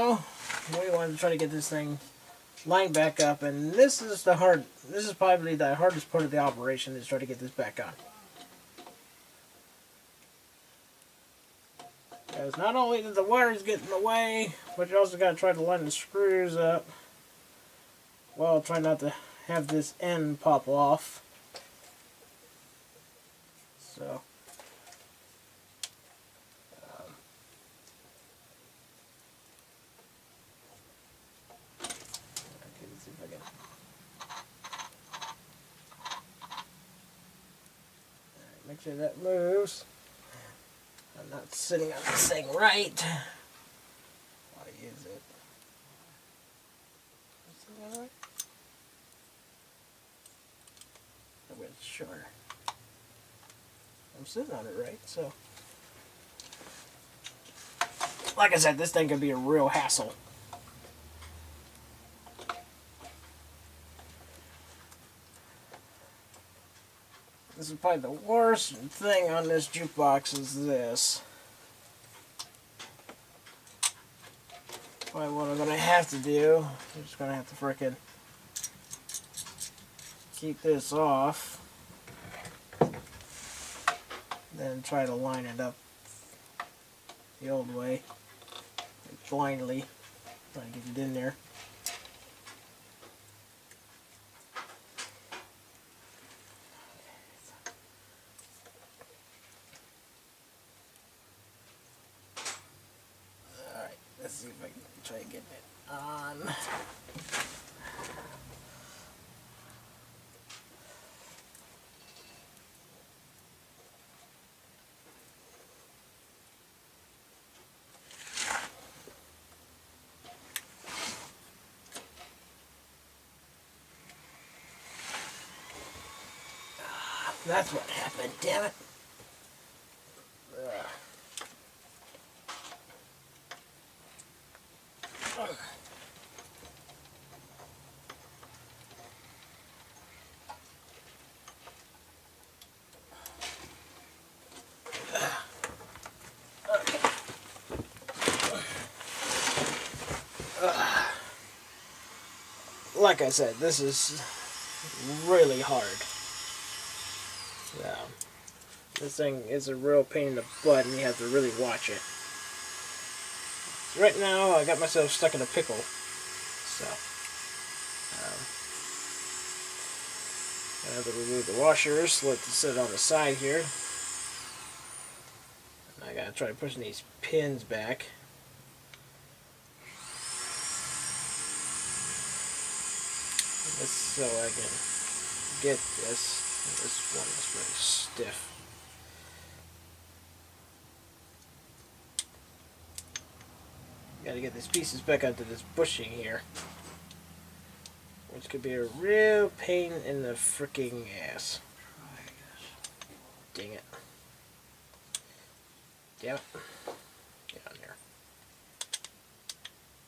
now we want to try to get this thing lined back up, and this is probably the hardest part of the operation, is try to get this back on. Because not only did the wires get in the way, but you also got to try to line the screws up. Well, try not to have this end pop off. So, let's see if I can. Alright, make sure that moves. I'm not sitting on this thing right. Why is it? Is it alright? I wasn't sure. I'm sitting on it right, so. Like I said, this thing can be a real hassle. This is probably the worst thing on this jukebox is this. Probably what I'm gonna have to do. I'm just gonna have to frickin' keep this off. Then try to line it up the old way. Like blindly. Try to get it in there. Alright, let's see if I can try getting it on. That's what happened, damn it. Like I said, this is really hard. Yeah. This thing is a real pain in the butt, and you have to really watch it. Right now, I got myself stuck in a pickle. So, I have to remove the washers, let it sit on the side here. And I gotta try pushing these pins back. Just so I can get this. This one is very stiff. Gotta get these pieces back onto this bushing here, which could be a real pain in the freaking ass. Dang it. Damn it. Get on there.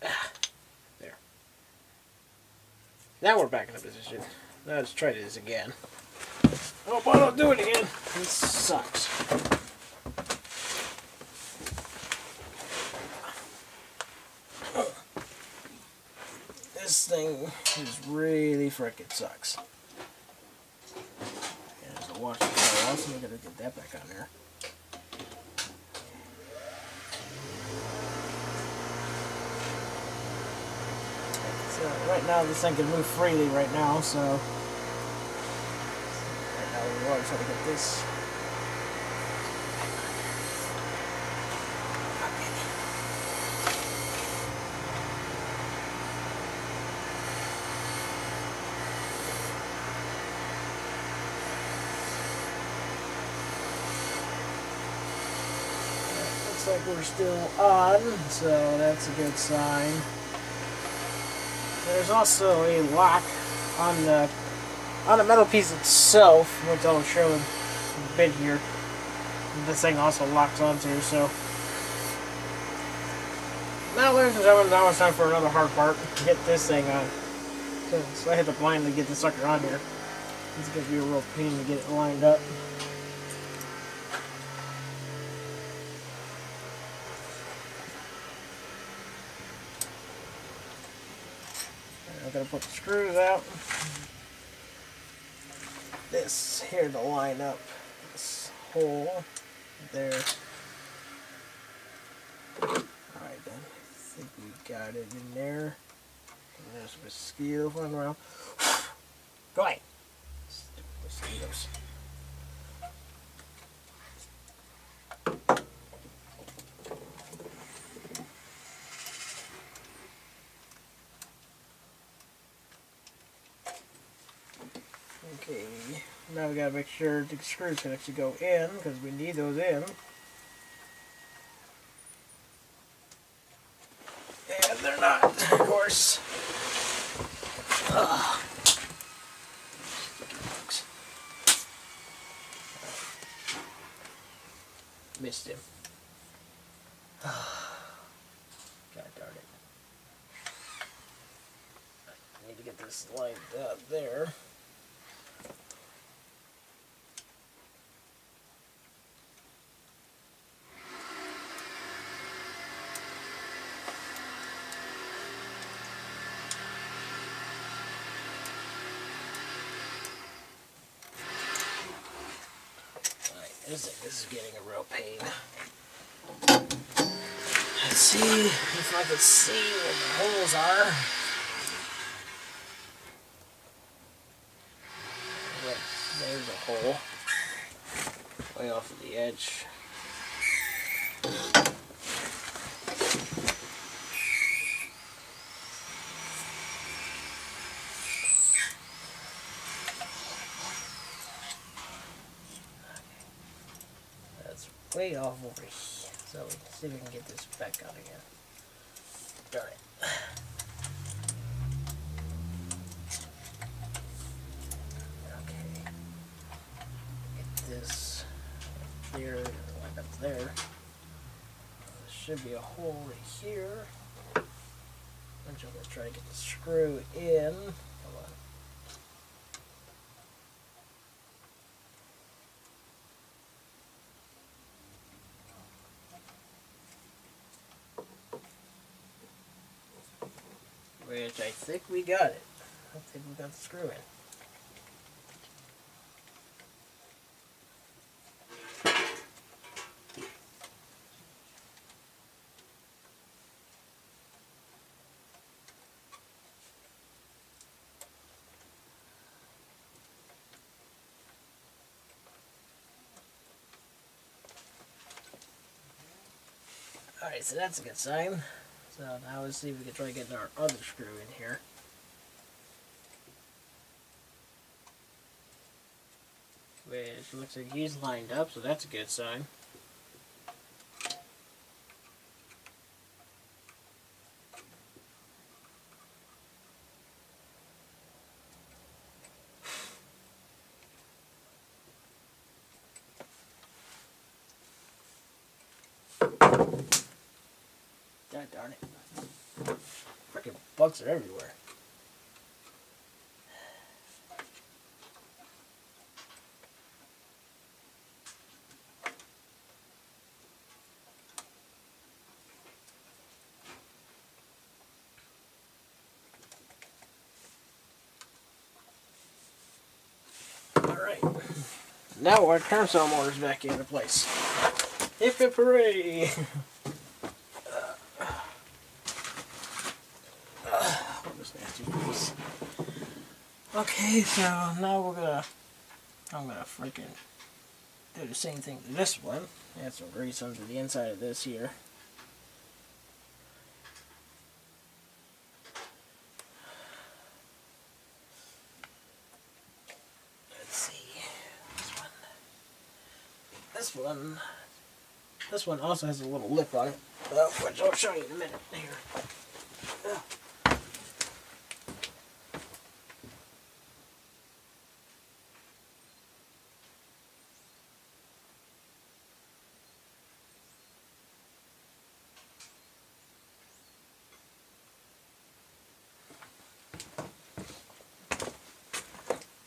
Ah, there. Now we're back in the position. Now let's try this again. Hope I don't do it again. This sucks. This thing is really frickin' sucks. And there's a washer fell off, so we gotta get that back on there. So right now this thing can move freely right now, so we want to try to get this. Looks like we're still on, so that's a good sign. There's also a lock on the metal piece itself, which I'll show in a bit here. This thing also locks onto, so. Now, ladies and gentlemen, now it's time for another hard part. Get this thing on. So I had to blindly get this sucker on here. It's going to be a real pain to get it lined up. I'm going to put the screws out. This here to line up this hole there. Alright then, I think we got it in there. And there's a mosquito flying around. Go away! Stupid mosquitoes. Okay, now we gotta make sure the screws can actually go in, because we need those in. And they're not, of course. Ugh. Missed him. God darn it. I need to get this lined up there. This is getting a real pain. Let's see if I can see where the holes are. Yep, there's a hole. Way off of the edge. Way off over here, so we can see if we can get this back on again. Darn it. Okay. Get this up there, like up there. There should be a hole right here. I'm just going to try to get the screw in. Come on. Which I think we got it. I think we got the screw in. Alright, so that's a good sign. So now let's see if we can try getting our other screw in here. Which looks like he's lined up, so that's a good sign. God darn it. Freaking bugs are everywhere. Alright. Now our carousel motor's back into place. Hip hip hooray! Okay, so now I'm gonna freaking do the same thing to this one. Add some grease under the inside of this here. Let's see. This one also has a little lip on it, which I'll show you in a minute here.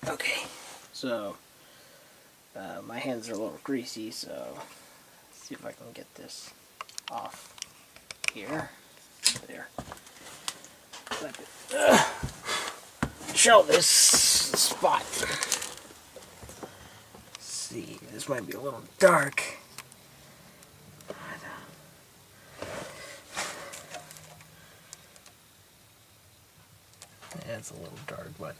Okay, so my hands are a little greasy, so let's see if I can get this off here. There. show this spot. Let's see, this might be a little dark. Yeah, it's a little dark, but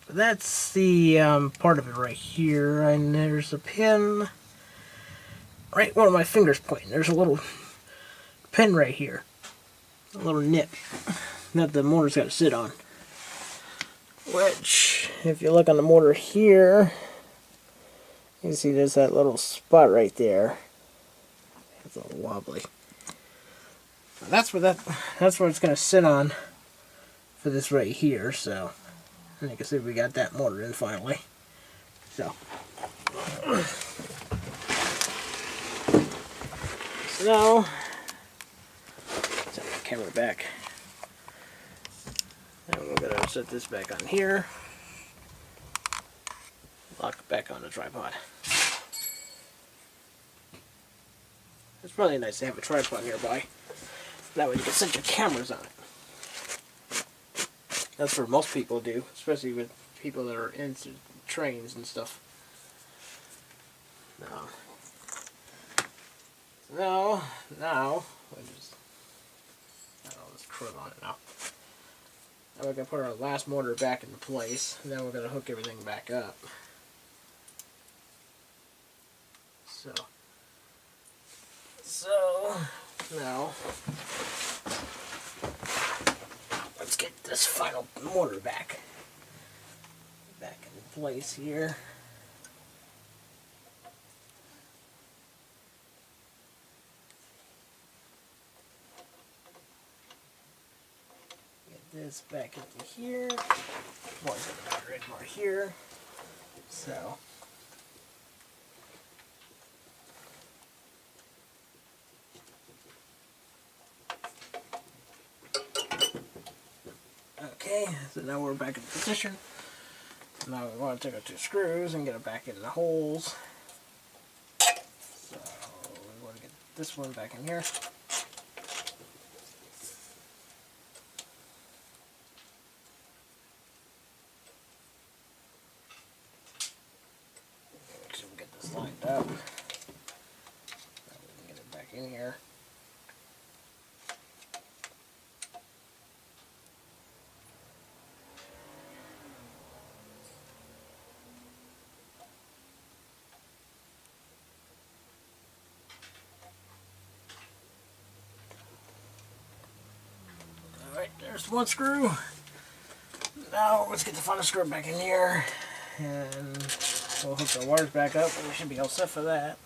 that's the part of it right here. And there's a pin right where my finger's pointing. There's a little pin right here, a little nip that the motor's got to sit on. Which, if you look on the motor here, you can see there's that little spot right there. It's a little wobbly. That's where it's going to sit on for this right here. So, and you can see we got that motor in finally. So now, set the camera back. And we're going to set this back on here. Lock it back on the tripod. It's really nice to have a tripod nearby. That way you can set your cameras on it. That's what most people do, especially with people that are into trains and stuff. Now, let's crud on it now. Now we're going to put our last motor back into place, and then we're going to hook everything back up. So now let's get this final motor back in place here. Get this back into here. More here. So. Okay, so now we're back in position. Now we want to take our two screws and get it back in the holes. So we want to get this one back in here. Make sure we get this lined up. Now we can get it back in here. Alright, there's one screw. Now let's get the final screw back in here, and we'll hook the wires back up, and we should be all set for that.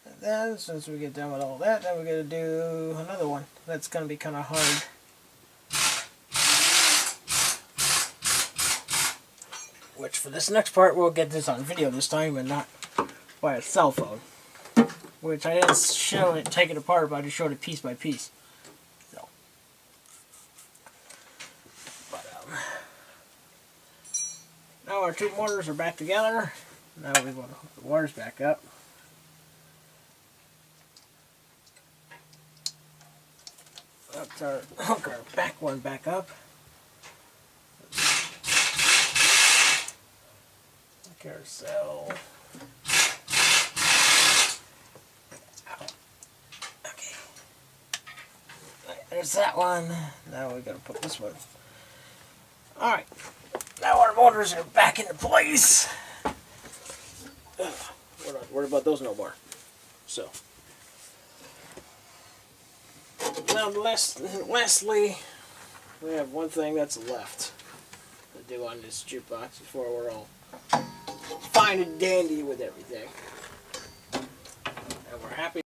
And then, since we get done with all that, then we're going to do another one. That's going to be kind of hard. Which for this next part, we'll get this on video this time and not by a cell phone. Which I didn't show it, take it apart, but I just showed it piece by piece. So. But, now our two motors are back together. Now we want to hook the wires back up. Hook our back one back up. Carousel. Okay. There's that one. Now we gotta put this one. Alright. Now our motors are back into place. We're not worried about those no more. So. Now lastly, we have one thing that's left to do on this jukebox before we're all fine and dandy with everything. And we're happy.